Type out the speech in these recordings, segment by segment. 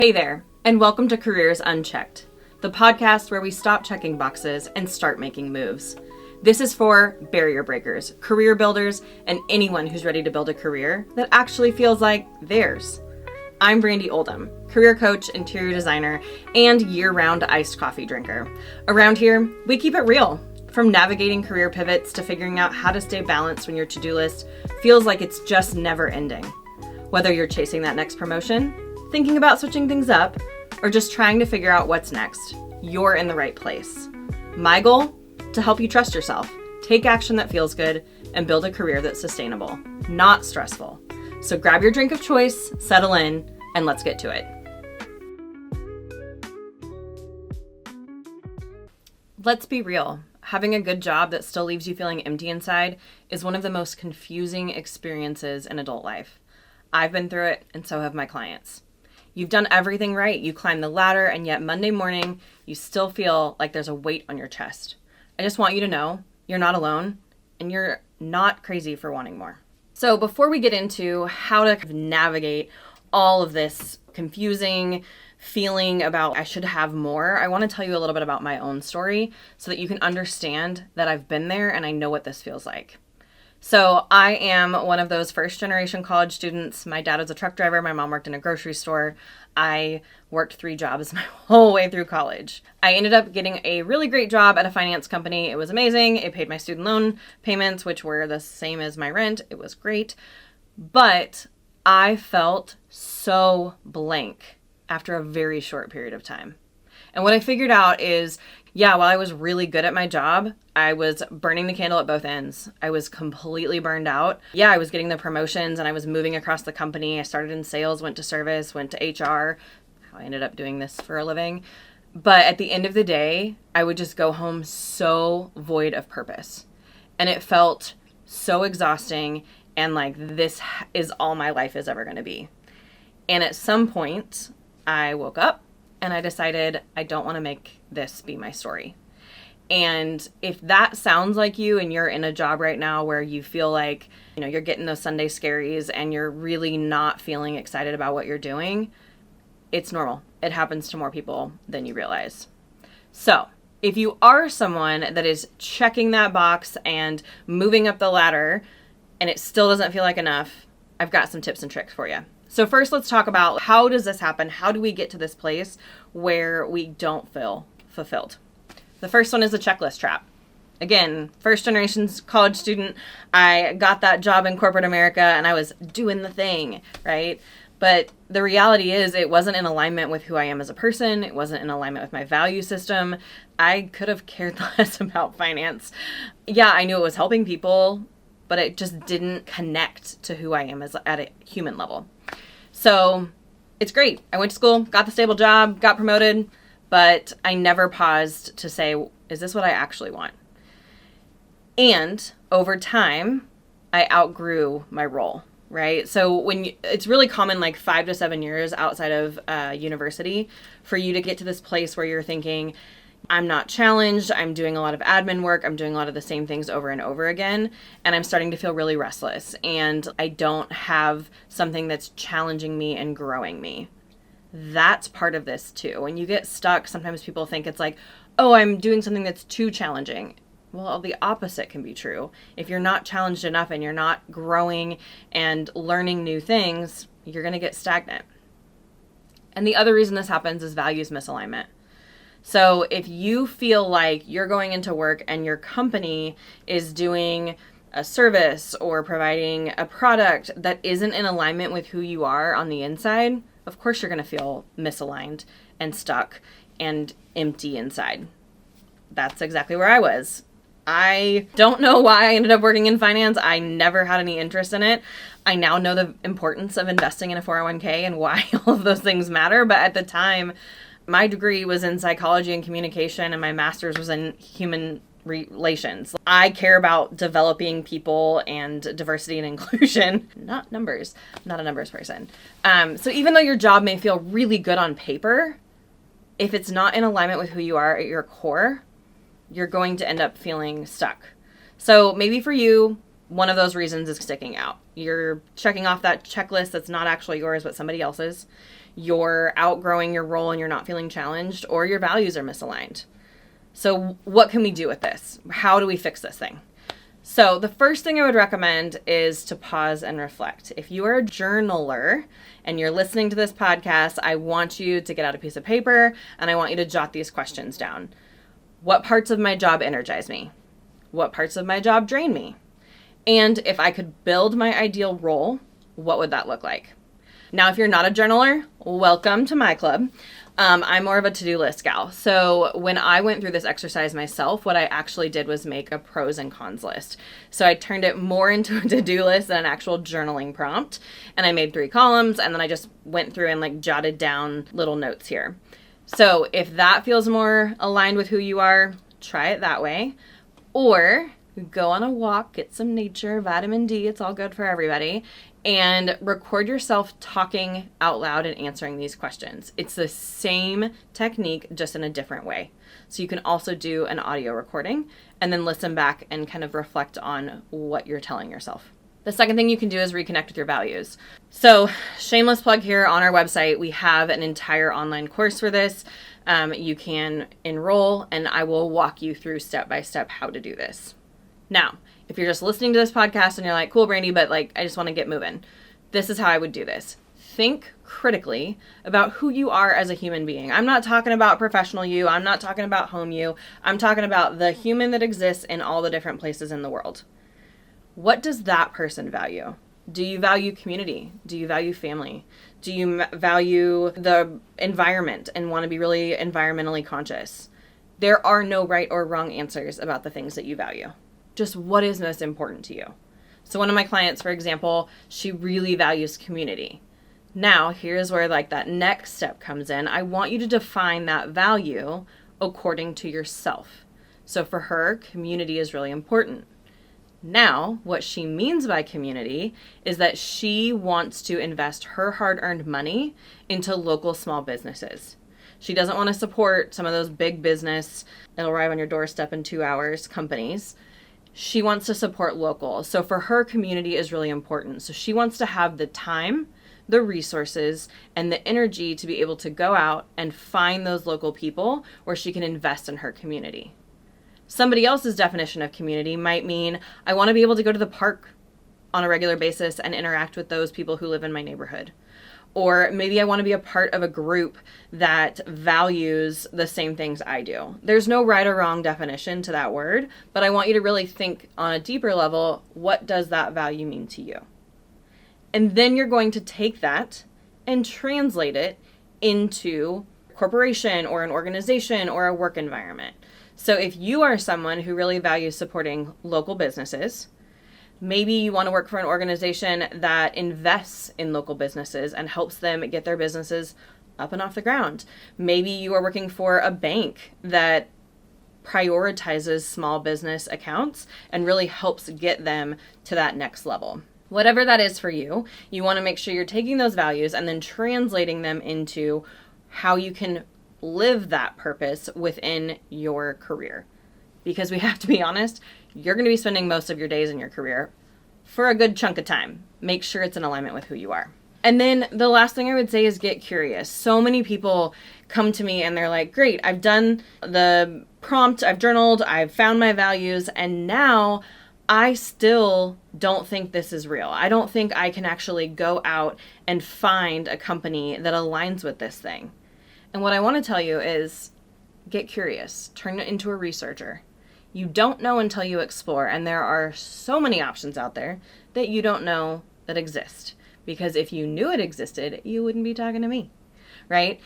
Hey there, and welcome to Careers Unchecked, the podcast where we stop checking boxes and start making moves. This is for barrier breakers, career builders, and anyone who's ready to build a career that actually feels like theirs. I'm Brandi Oldham, career coach, interior designer, and year-round iced coffee drinker. Around here, we keep it real, from navigating career pivots to figuring out how to stay balanced when your to-do list feels like it's just never ending. Whether you're chasing that next promotion, thinking about switching things up, or just trying to figure out what's next, you're in the right place. My goal? To help you trust yourself, take action that feels good, and build a career that's sustainable, not stressful. So grab your drink of choice, settle in, and let's get to it. Let's be real. Having a good job that still leaves you feeling empty inside is one of the most confusing experiences in adult life. I've been through it, and so have my clients. You've done everything right. You climbed the ladder, and yet Monday morning, you still feel like there's a weight on your chest. I just want you to know you're not alone, and you're not crazy for wanting more. So before we get into how to navigate all of this confusing feeling about I should have more, I want to tell you a little bit about my own story so that you can understand that I've been there and I know what this feels like. So I am one of those first generation college students. My dad was a truck driver. My mom worked in a grocery store. I worked 3 jobs my whole way through college. I ended up getting a really great job at a finance company. It was amazing. It paid my student loan payments, which were the same as my rent. It was great. But I felt so blank after a very short period of time. And what I figured out is, while I was really good at my job, I was burning the candle at both ends. I was completely burned out. I was getting the promotions and I was moving across the company. I started in sales, went to service, went to HR. How I ended up doing this for a living. But at the end of the day, I would just go home so void of purpose. And it felt so exhausting and like this is all my life is ever going to be. And at some point, I woke up and I decided I don't want to make this be my story. And if that sounds like you and you're in a job right now where you feel like, you're getting those Sunday scaries and you're really not feeling excited about what you're doing, it's normal. It happens to more people than you realize. So if you are someone that is checking that box and moving up the ladder and it still doesn't feel like enough, I've got some tips and tricks for you. So first, let's talk about how does this happen? How do we get to this place where we don't feel fulfilled? The first one is the checklist trap. Again, first generation college student, I got that job in corporate America and I was doing the thing, right? But the reality is it wasn't in alignment with who I am as a person. It wasn't in alignment with my value system. I could have cared less about finance. I knew it was helping people, but it just didn't connect to who I am as at a human level. So it's great. I went to school, got the stable job, got promoted, but I never paused to say, is this what I actually want? And over time, I outgrew my role, right? So it's really common, like 5 to 7 years outside of university, for you to get to this place where you're thinking, I'm not challenged, I'm doing a lot of admin work, I'm doing a lot of the same things over and over again, and I'm starting to feel really restless, and I don't have something that's challenging me and growing me. That's part of this too. When you get stuck, sometimes people think it's like, oh, I'm doing something that's too challenging. Well, the opposite can be true. If you're not challenged enough and you're not growing and learning new things, you're going to get stagnant. And the other reason this happens is values misalignment. So if you feel like you're going into work and your company is doing a service or providing a product that isn't in alignment with who you are on the inside, of course you're going to feel misaligned and stuck and empty inside. That's exactly where I was. I don't know why I ended up working in finance. I never had any interest in it. I now know the importance of investing in a 401k and why all of those things matter. But at the time, my degree was in psychology and communication, and my master's was in human relations. I care about developing people and diversity and inclusion, not numbers. I'm not a numbers person. So even though your job may feel really good on paper, if it's not in alignment with who you are at your core, you're going to end up feeling stuck. So maybe for you, one of those reasons is sticking out. You're checking off that checklist that's not actually yours, but somebody else's. You're outgrowing your role and you're not feeling challenged, or your values are misaligned. So what can we do with this? How do we fix this thing? So the first thing I would recommend is to pause and reflect. If you are a journaler and you're listening to this podcast, I want you to get out a piece of paper and I want you to jot these questions down. What parts of my job energize me? What parts of my job drain me? And if I could build my ideal role, what would that look like? Now, if you're not a journaler, welcome to my club. I'm more of a to-do list gal. So when I went through this exercise myself, what I actually did was make a pros and cons list. So I turned it more into a to-do list than an actual journaling prompt. And I made 3 columns, and then I just went through and jotted down little notes here. So if that feels more aligned with who you are, try it that way. Or go on a walk, get some nature, vitamin D, it's all good for everybody, and record yourself talking out loud and answering these questions. It's the same technique, just in a different way. So you can also do an audio recording and then listen back and kind of reflect on what you're telling yourself. The second thing you can do is reconnect with your values. So, shameless plug here, on our website, we have an entire online course for this. You can enroll and I will walk you through step by step how to do this. Now, if you're just listening to this podcast and you're like, cool, Brandi, but I just want to get moving, this is how I would do this. Think critically about who you are as a human being. I'm not talking about professional you. I'm not talking about home you. I'm talking about the human that exists in all the different places in the world. What does that person value? Do you value community? Do you value family? Do you value the environment and want to be really environmentally conscious? There are no right or wrong answers about the things that you value. Just what is most important to you. So one of my clients, for example, she really values community. Now, here's where that next step comes in. I want you to define that value according to yourself. So for her, community is really important. Now, what she means by community is that she wants to invest her hard-earned money into local small businesses. She doesn't want to support some of those big business, it'll arrive on your doorstep in 2 hours, companies. She wants to support local. So for her, community is really important. So she wants to have the time, the resources, and the energy to be able to go out and find those local people where she can invest in her community. Somebody else's definition of community might mean, I want to be able to go to the park on a regular basis and interact with those people who live in my neighborhood. Or maybe I want to be a part of a group that values the same things I do. There's no right or wrong definition to that word, but I want you to really think on a deeper level, what does that value mean to you? And then you're going to take that and translate it into a corporation or an organization or a work environment. So if you are someone who really values supporting local businesses, maybe you want to work for an organization that invests in local businesses and helps them get their businesses up and off the ground. Maybe you are working for a bank that prioritizes small business accounts and really helps get them to that next level. Whatever that is for you, you want to make sure you're taking those values and then translating them into how you can live that purpose within your career. Because we have to be honest, you're going to be spending most of your days in your career for a good chunk of time. Make sure it's in alignment with who you are. And then the last thing I would say is get curious. So many people come to me and they're like, great, I've done the prompt, I've journaled, I've found my values, and now I still don't think this is real. I don't think I can actually go out and find a company that aligns with this thing. And what I want to tell you is get curious, turn it into a researcher. You don't know until you explore, and there are so many options out there that you don't know that exist. Because if you knew it existed, you wouldn't be talking to me, right?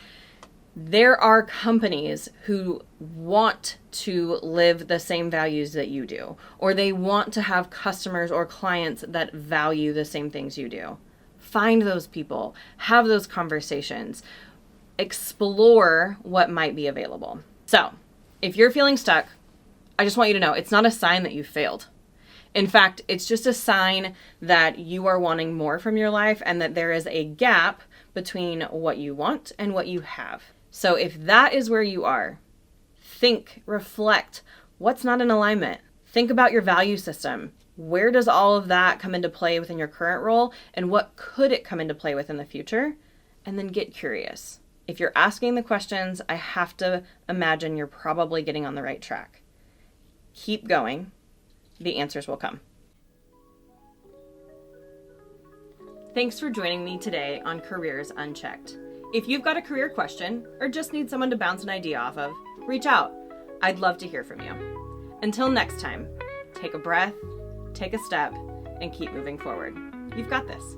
There are companies who want to live the same values that you do, or they want to have customers or clients that value the same things you do. Find those people, have those conversations, explore what might be available. So, if you're feeling stuck, I just want you to know it's not a sign that you failed. In fact, it's just a sign that you are wanting more from your life and that there is a gap between what you want and what you have. So if that is where you are, think, reflect, what's not in alignment? Think about your value system. Where does all of that come into play within your current role, and what could it come into play with in the future? And then get curious. If you're asking the questions, I have to imagine you're probably getting on the right track. Keep going. The answers will come. Thanks for joining me today on Careers Unchecked. If you've got a career question or just need someone to bounce an idea off of, reach out. I'd love to hear from you. Until next time, take a breath, take a step, and keep moving forward. You've got this.